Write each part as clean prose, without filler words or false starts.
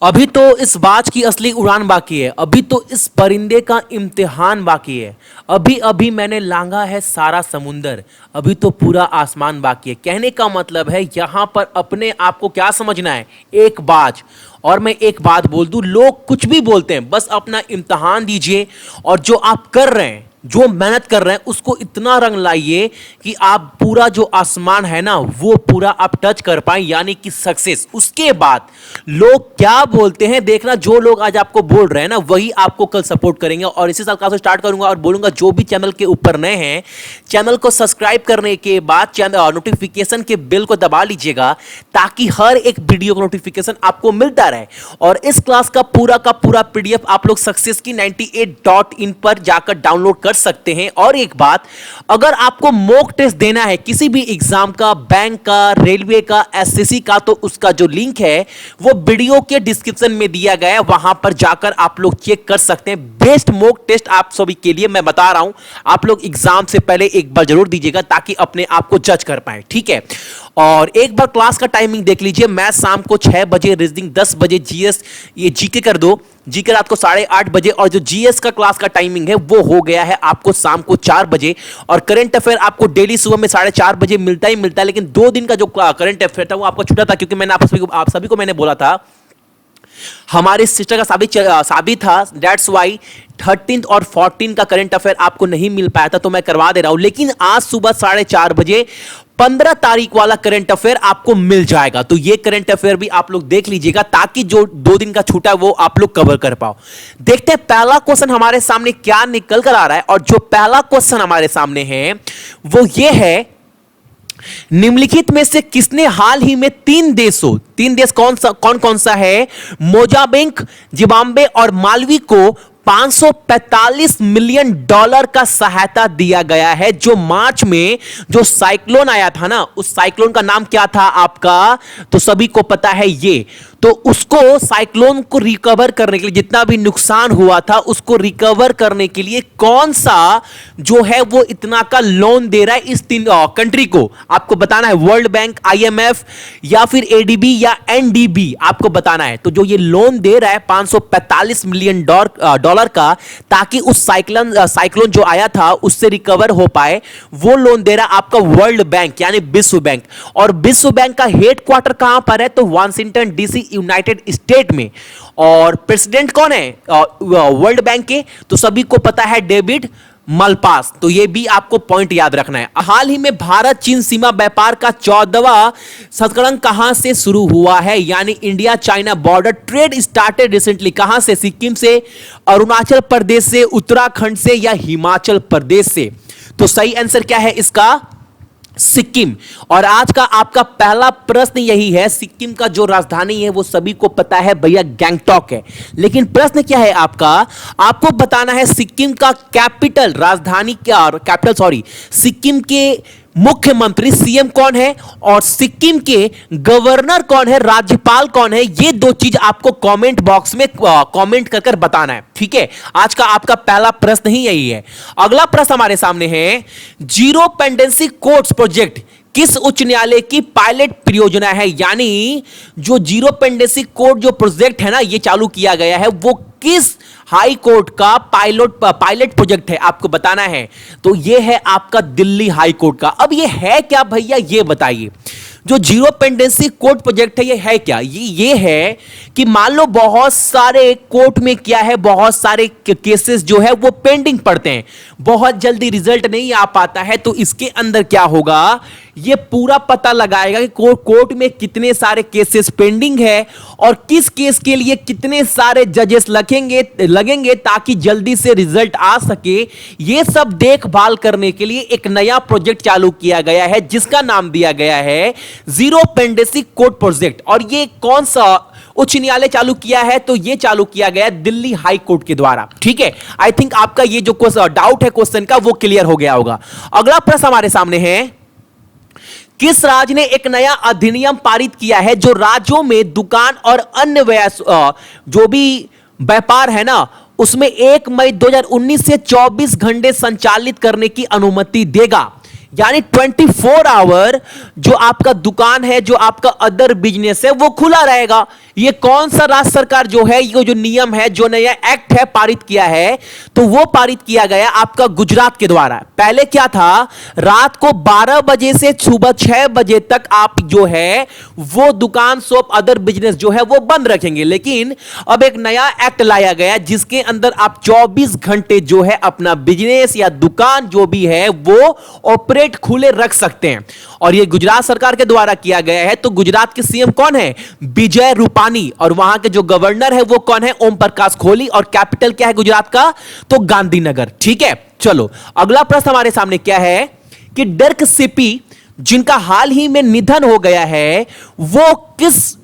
अभी तो इस बाज की असली उड़ान बाकी है। अभी तो इस परिंदे का इम्तिहान बाकी है। अभी अभी मैंने लांघा है सारा समुंदर। अभी तो पूरा आसमान बाकी है। कहने का मतलब है यहां पर अपने आप को क्या समझना है, एक बाज। और मैं एक बात बोल दूं, लोग कुछ भी बोलते हैं, बस अपना इम्तिहान दीजिए और जो आप कर रहे हैं, जो मेहनत कर रहे हैं, उसको इतना रंग लाइए कि आप पूरा जो आसमान है ना वो पूरा आप टच कर पाए, यानी कि सक्सेस। उसके बाद लोग क्या बोलते हैं देखना। जो लोग आज आपको बोल रहे हैं ना वही आपको कल सपोर्ट करेंगे। और इसी साल क्लास स्टार्ट करूंगा और बोलूंगा जो भी चैनल के ऊपर नए हैं, चैनल को सब्सक्राइब करने के बाद नोटिफिकेशन के बेल को दबा लीजिएगा ताकि हर एक वीडियो का नोटिफिकेशन आपको मिलता रहे। और इस क्लास का पूरा पीडीएफ आप लोग सक्सेस की 98.in पर जाकर डाउनलोड कर सकते हैं। और एक बात, अगर आपको मॉक टेस्ट देना है किसी भी एग्जाम का, बैंक का, रेलवे का, एसएससी का, तो उसका जो लिंक है वो वीडियो के डिस्क्रिप्शन में दिया गया है। वहां पर जाकर आप लोग चेक कर सकते हैं। बेस्ट मॉक टेस्ट आप सभी के लिए मैं बता रहा हूं। आप लोग एग्जाम से पहले एक बार जरूर दीजिएगा ताकि अपने आप को जज कर पाए, ठीक है। और एक बार क्लास का टाइमिंग देख लीजिए। मैथ शाम को 6 बजे, रीजनिंग 10 बजे, जीएस ये जीके कर दो, जीके रात को 8:30 बजे। और जो जीएस का क्लास का टाइमिंग है वो हो गया है आपको शाम को 4 बजे। और करंट अफेयर आपको डेली सुबह में 4:30 बजे मिलता ही मिलता है। लेकिन 2 दिन का जो करंट अफेयर था वो आपको छूटा था, क्योंकि मैंने आप सभी को मैंने बोला था हमारे सिस्टर का साबित था। दैट्स वाई 13 और 14 का करंट अफेयर आपको नहीं मिल पाया था, तो मैं करवा दे रहा हूं। लेकिन आज सुबह 4:30 बजे 15 तारीख वाला करंट अफेयर आपको मिल जाएगा। तो ये करंट अफेयर भी आप लोग देख लीजिएगा ताकि जो 2 दिन का छूटा है वो आप लोग कवर कर पाओ। देखते हैं पहला क्वेश्चन हमारे सामने क्या निकल कर आ रहा है। और जो पहला क्वेश्चन हमारे सामने है वो ये है, निम्नलिखित में से किसने हाल ही में 3 देश कौन कौन सा है, मोजाम्बिक, जिम्बाब्वे और मालवी को $545 मिलियन का सहायता दिया गया है। जो मार्च में जो साइक्लोन आया था ना, उस साइक्लोन का नाम क्या था आपका, तो सभी को पता है ये। तो उसको, साइक्लोन को रिकवर करने के लिए, जितना भी नुकसान हुआ था उसको रिकवर करने के लिए कौन सा जो है वो इतना का लोन दे रहा है इस 3 कंट्री को, आपको बताना है। वर्ल्ड बैंक, आईएमएफ या फिर एडीबी या एनडीबी, आपको बताना है। तो जो ये लोन दे रहा है 545 मिलियन डॉलर का, ताकि उस साइक्लोन जो आया था उससे रिकवर हो पाए, वो लोन दे रहा है आपका वर्ल्ड बैंक यानी विश्व बैंक। और विश्व बैंक का हेडक्वार्टर कहां पर है, तो वाशिंगटन डीसी, यूनाइटेड स्टेट में। और प्रेसिडेंट कौन है वर्ल्ड बैंक के, तो सभी को पता है डेविड मलपास। तो ये भी आपको पॉइंट याद रखना है। हाल ही में भारत चीन सीमा व्यापार का 14वां संस्करण कहां से शुरू हुआ है, यानी India China border trade started recently. कहां से, सिक्किम से, अरुणाचल प्रदेश से, उत्तराखंड से या हिमाचल प्रदेश से। तो सही आंसर क्या है इसका, सिक्किम। और आज का आपका पहला प्रश्न यही है, सिक्किम का जो राजधानी है वो सभी को पता है भैया, गैंगटॉक है। लेकिन प्रश्न क्या है आपका, आपको बताना है सिक्किम का कैपिटल, राजधानी क्या, कैपिटल सॉरी, सिक्किम के मुख्यमंत्री सीएम कौन है और सिक्किम के गवर्नर कौन है, राज्यपाल कौन है। ये 2 चीज आपको कमेंट बॉक्स में कमेंट कर बताना है, ठीक है। आज का आपका पहला प्रश्न ही यही है। अगला प्रश्न हमारे सामने है, जीरो पेंडेंसी कोर्ट्स प्रोजेक्ट किस उच्च न्यायालय की पायलट परियोजना है, यानी जो जीरो पेंडेंसी कोर्ट जो प्रोजेक्ट है ना ये चालू किया गया है, वो किस हाई कोर्ट का पायलट प्रोजेक्ट है, आपको बताना है। तो ये है आपका दिल्ली हाई कोर्ट का। अब ये है क्या भैया, ये बताइए। जो जीरो पेंडेंसी कोर्ट प्रोजेक्ट है ये है क्या, ये है कि मान लो बहुत सारे कोर्ट में क्या है, बहुत सारे केसेस जो है वो पेंडिंग पड़ते हैं, बहुत जल्दी रिजल्ट नहीं आ पाता है। तो इसके अंदर क्या होगा, ये पूरा पता लगाएगा कि कोर्ट में कितने सारे केसेस पेंडिंग है और किस केस के लिए कितने सारे जजेस लगेंगे ताकि जल्दी से रिजल्ट आ सके। ये सब देखभाल करने के लिए एक नया प्रोजेक्ट चालू किया गया है जिसका नाम दिया गया है जीरो पेंडेंसी कोर्ट प्रोजेक्ट। और ये कौन सा उच्च न्यायालय चालू किया है, तो ये चालू किया गया दिल्ली हाई कोर्ट के द्वारा, ठीक है। आई थिंक आपका ये जो डाउट है क्वेश्चन का वो क्लियर हो गया होगा। अगला प्रश्न हमारे सामने है, किस राज्य ने एक नया अधिनियम पारित किया है जो राज्यों में दुकान और अन्य जो भी व्यापार है ना उसमें 1 मई 2019 से 24 घंटे संचालित करने की अनुमति देगा। यानी 24 आवर जो आपका दुकान है, जो आपका अदर बिजनेस है, वो खुला रहेगा। ये कौन सा राज्य सरकार जो है, ये जो नियम है, जो नया एक्ट है पारित किया है, तो वो पारित किया गया आपका गुजरात के द्वारा। पहले क्या था, रात को 12 बजे से सुबह 6 बजे तक आप जो है वो दुकान, शॉप, अदर बिजनेस जो है वो बंद रखेंगे। लेकिन अब एक नया एक्ट लाया गया जिसके अंदर आप 24 घंटे जो है अपना बिजनेस या दुकान जो भी है वो ऑपरेट खुले रख सकते हैं। और ये गुजरात सरकार के द्वारा किया गया है। तो गुजरात के सीएम कौन है, विजय रूपानी, और वहां के जो गवर्नर है वो कौन है, ओम प्रकाश कोहली, और कैपिटल क्या है गुजरात का, तो गांधीनगर। ठीक है, चलो अगला प्रश्न हमारे सामने क्या है कि डर्क सिपी जिनका हाल ही में निधन हो गया है, वो किस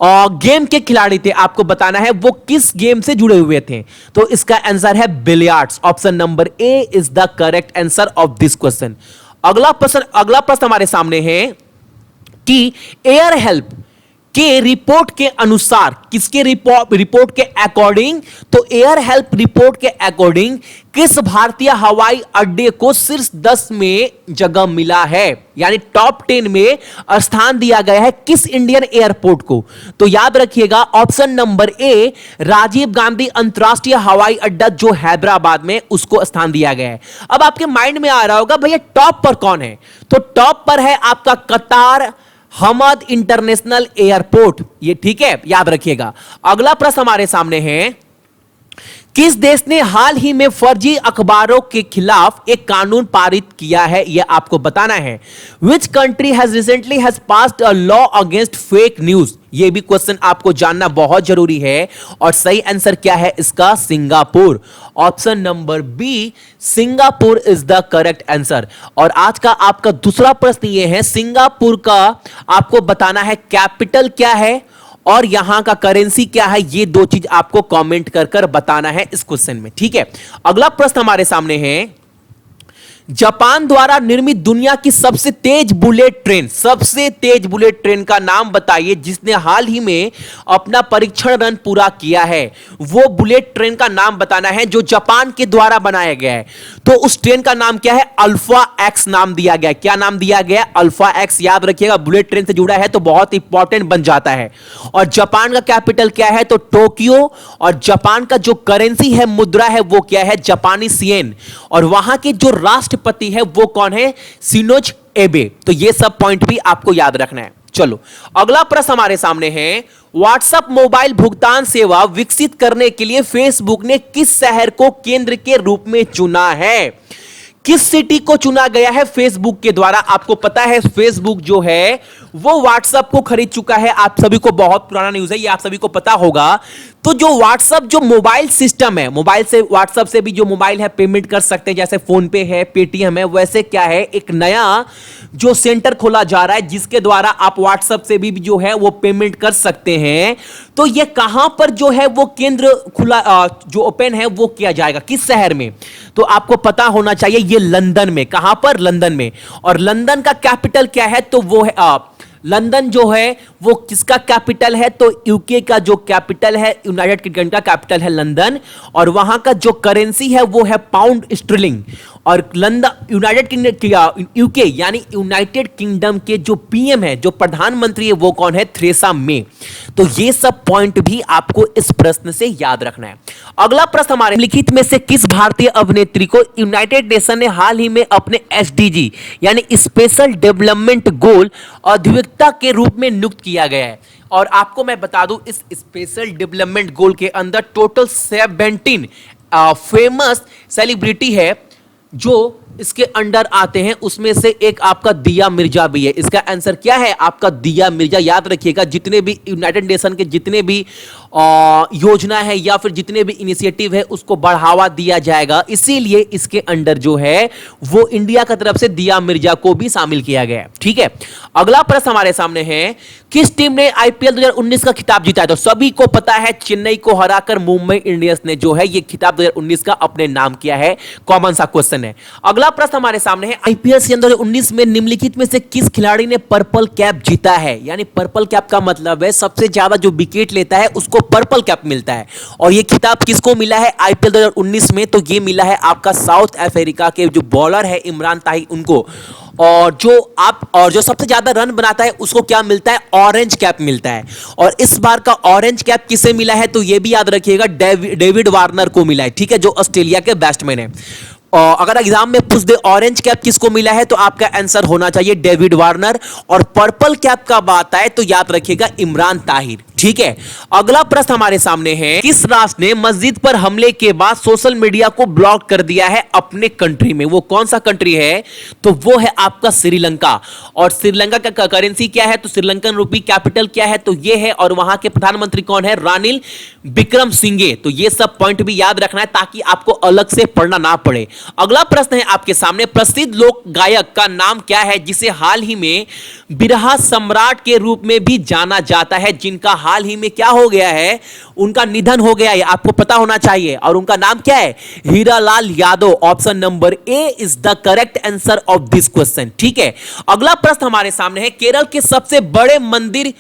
गेम के खिलाड़ी थे, आपको बताना है वो किस गेम से जुड़े हुए थे। तो इसका आंसर है billiards. Option number A is the correct answer of this question. अगला प्रश्न हमारे सामने है कि एयर हेल्प के रिपोर्ट के अनुसार, किसके रिपोर्ट के अकॉर्डिंग, तो एयर हेल्प रिपोर्ट के अकॉर्डिंग किस भारतीय हवाई अड्डे को शीर्ष 10 में जगह मिला है, यानी टॉप 10 में स्थान दिया गया है किस इंडियन एयरपोर्ट को। तो याद रखिएगा option number A Rajiv Gandhi अंतरराष्ट्रीय हवाई अड्डा जो हैदराबाद में, उसको स्थान दिया गया है। अब आपके माइंड में आ रहा होगा भैया टॉप पर कौन है, तो टॉप पर है आपका कतार हमद इंटरनेशनल एयरपोर्ट, ये ठीक है, याद रखिएगा। अगला प्रश्न हमारे सामने है, किस देश ने हाल ही में फर्जी अखबारों के खिलाफ एक कानून पारित किया है, यह आपको बताना है। Which country has recently has passed a law against fake news, यह भी क्वेश्चन आपको जानना बहुत जरूरी है। और सही आंसर क्या है इसका, Singapore. Option number B Singapore is the correct answer. और आज का आपका दूसरा प्रश्न यह है, सिंगापुर का आपको बताना है कैपिटल क्या है और यहां का करेंसी क्या है। ये दो चीज आपको कमेंट कर कर बताना है इस क्वेश्चन में, ठीक है। अगला प्रश्न हमारे सामने है, जापान द्वारा निर्मित दुनिया की सबसे तेज बुलेट ट्रेन का नाम बताइए जिसने हाल ही में अपना परीक्षण रन पूरा किया है। वो बुलेट ट्रेन का नाम बताना है जो जापान के द्वारा बनाया गया है। तो उस ट्रेन का नाम क्या है, अल्फा एक्स नाम दिया गया। क्या नाम दिया गया, अल्फा एक्स। याद रखिएगा बुलेट ट्रेन से जुड़ा है तो बहुत इंपॉर्टेंट बन जाता है। और जापान का कैपिटल क्या है, तो टोक्यो। और जापान का जो करेंसी है, मुद्रा है, वो क्या है, जापानी सिएन। और वहां के जो राष्ट्रपति है वो कौन है, शिंजो एबे। तो ये सब पॉइंट भी आपको याद रखना है। चलो अगला प्रश्न हमारे सामने है, व्हाट्सएप मोबाइल भुगतान सेवा विकसित करने के लिए फेसबुक ने किस शहर को केंद्र के रूप में चुना है, किस सिटी को चुना गया है फेसबुक के द्वारा। आपको पता है फेसबुक जो है वो व्हाट्सएप को खरीद चुका है। आप सभी को, बहुत पुराना न्यूज़ है ये, आप सभी को पता होगा। तो जो व्हाट्सएप जो मोबाइल सिस्टम है, मोबाइल से, व्हाट्सएप से भी जो मोबाइल है पेमेंट कर सकते हैं, जैसे फोन पे है, पेटीएम है, वैसे क्या है एक नया जो सेंटर खोला जा रहा है जिसके द्वारा आप व्हाट्सएप से भी जो है वो पेमेंट कर सकते हैं। तो ये कहां पर जो है वो केंद्र खुला, जो ओपन है वो किया जाएगा, किस शहर में, तो आपको पता होना चाहिए ये लंदन में। कहां पर, लंदन में। और लंदन का कैपिटल क्या है, तो वो है लंदन जो है वो किसका कैपिटल है, तो यूके का जो कैपिटल है, यूनाइटेड किंगडम का कैपिटल है लंदन। और वहां का जो करेंसी है वो है पाउंड स्टर्लिंग। और लंदन, यूनाइटेड किंगडम, यूके यानी यूनाइटेड किंगडम के जो पीएम है, जो प्रधानमंत्री है, वो कौन है, थेरेसा मे। तो ये सब पॉइंट भी आपको इस प्रश्न से याद रखना है। अगला प्रश्न हमारे, लिखित में से किस भारतीय अभिनेत्री को यूनाइटेड नेशन ने हाल ही में अपने एसडीजी यानी स्पेशल डेवलपमेंट गोल अधिवक्ता के रूप में नियुक्त किया गया है। और आपको मैं बता दूं इस स्पेशल डेवलपमेंट गोल के अंदर टोटल 17 फेमस सेलिब्रिटी है जो इसके अंडर आते हैं। उसमें से एक आपका दिया मिर्जा भी है। इसका आंसर क्या है आपका, दिया मिर्जा। याद रखिएगा जितने भी यूनाइटेड नेशन के जितने भी योजना है या फिर जितने भी इनिशिएटिव है उसको बढ़ावा दिया जाएगा, इसीलिए इसके अंडर जो है वो इंडिया की तरफ से दिया मिर्जा को भी शामिल किया गया है, ठीक है। अगला प्रश्न हमारे सामने है, किस टीम ने आईपीएल 2019 का खिताब जीता है। तो सभी को पता है चेन्नई को हराकर मुंबई इंडियंस ने जो है ये खिताब 2019 का अपने नाम किया है। कॉमन सा क्वेश्चन है। अगला अगला प्रश्न हमारे सामने है, आईपीएल सीजन 2019 में निम्नलिखित में से किस खिलाड़ी ने पर्पल कैप जीता है? यानी पर्पल कैप का मतलब है सबसे ज्यादा जो विकेट लेता है उसको पर्पल कैप मिलता है। और ये खिताब किसको मिला है आईपीएल 2019 में? तो ये मिला है आपका साउथ अफ्रीका के जो बॉलर है इमरान ताहिर उनको। और जो सबसे ज्यादा रन बनाता है उसको क्या मिलता है? ऑरेंज कैप मिलता है। और इस बार का ऑरेंज कैप किसे मिला है? तो ये भी याद रखिएगा, डेविड वार्नर को मिला है, ठीक है, जो ऑस्ट्रेलिया के बैट्समैन है। और अगर एग्जाम में पूछ दे ऑरेंज कैप किसको मिला है तो आपका आंसर होना चाहिए डेविड वार्नर। और पर्पल कैप का बात आए तो याद रखिएगा इमरान ताहिर, ठीक है। अगला प्रश्न हमारे सामने है, किस राष्ट्र ने मस्जिद पर हमले के बाद सोशल मीडिया को ब्लॉक कर दिया है अपने कंट्री में? वो कौन सा कंट्री है? तो वो है आपका श्रीलंका। और श्रीलंका का करेंसी क्या है? तो श्रीलंकन रुपी। कैपिटल क्या है? तो ये है। और वहां के प्रधानमंत्री कौन है? रानिल विक्रमसिंघे। तो ये सब पॉइंट भी याद रखना है ताकि आपको अलग से पढ़ना ना पड़े। अगला प्रश्न है आपके सामने, प्रसिद्ध लोक गायक का नाम क्या है जिसे हाल ही में बिरहा सम्राट के रूप में भी जाना जाता है, जिनका हाल ही में क्या हो गया है? उनका निधन हो गया है, आपको पता होना चाहिए। और उनका नाम क्या है? Hiralal Yadav. Option number A is the correct answer of this question, ठीक है। अगला प्रश्न हमारे सामने है, केरल के सबसे बड़े मंदिर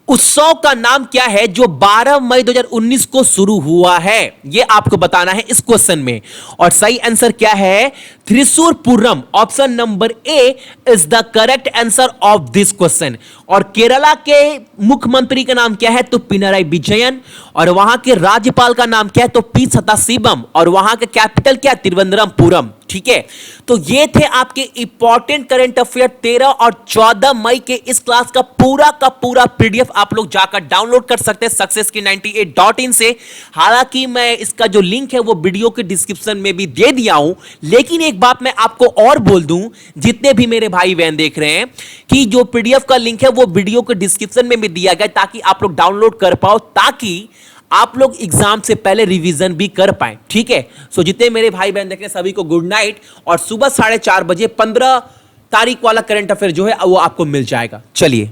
उत्सव का नाम क्या है जो 12 मई 2019 को शुरू हुआ है? यह आपको बताना है इस क्वेश्चन में। और सही आंसर क्या है? Thrissur Pooram. Option number A is the correct answer of this question. और केरला के मुख्यमंत्री का नाम क्या है? तो पिनराई विजयन। और वहां के राज्यपाल का नाम क्या है? तो पी सदाशिवम। और वहां का कैपिटल क्या है? तिरुवनंतपुरम, ठीक है। तो ये थे आपके इंपॉर्टेंट करंट अफेयर 13 और 14 मई के इस क्लास का पूरा पीडीएफ आप लोग जाकर डाउनलोड कर सकते हैं successkey98.in से। हालांकि मैं इसका जो लिंक है वो वीडियो के डिस्क्रिप्शन में भी दे दिया हूं, लेकिन एक बात मैं आपको और बोल दूं, जितने भी मेरे भाई बहन देख रहे हैं, कि जो पीडीएफ का लिंक है वो वीडियो के डिस्क्रिप्शन में भी दिया गया ताकि आप लोग डाउनलोड कर पाओ, ताकि आप लोग एग्जाम से पहले रिवीजन भी कर पाए, ठीक है। सो जितने मेरे भाई बहन देख रहे हैं सभी को गुड नाइट। और सुबह 4:30 बजे 15 तारीख वाला करंट अफेयर जो है वो आपको मिल जाएगा। चलिए।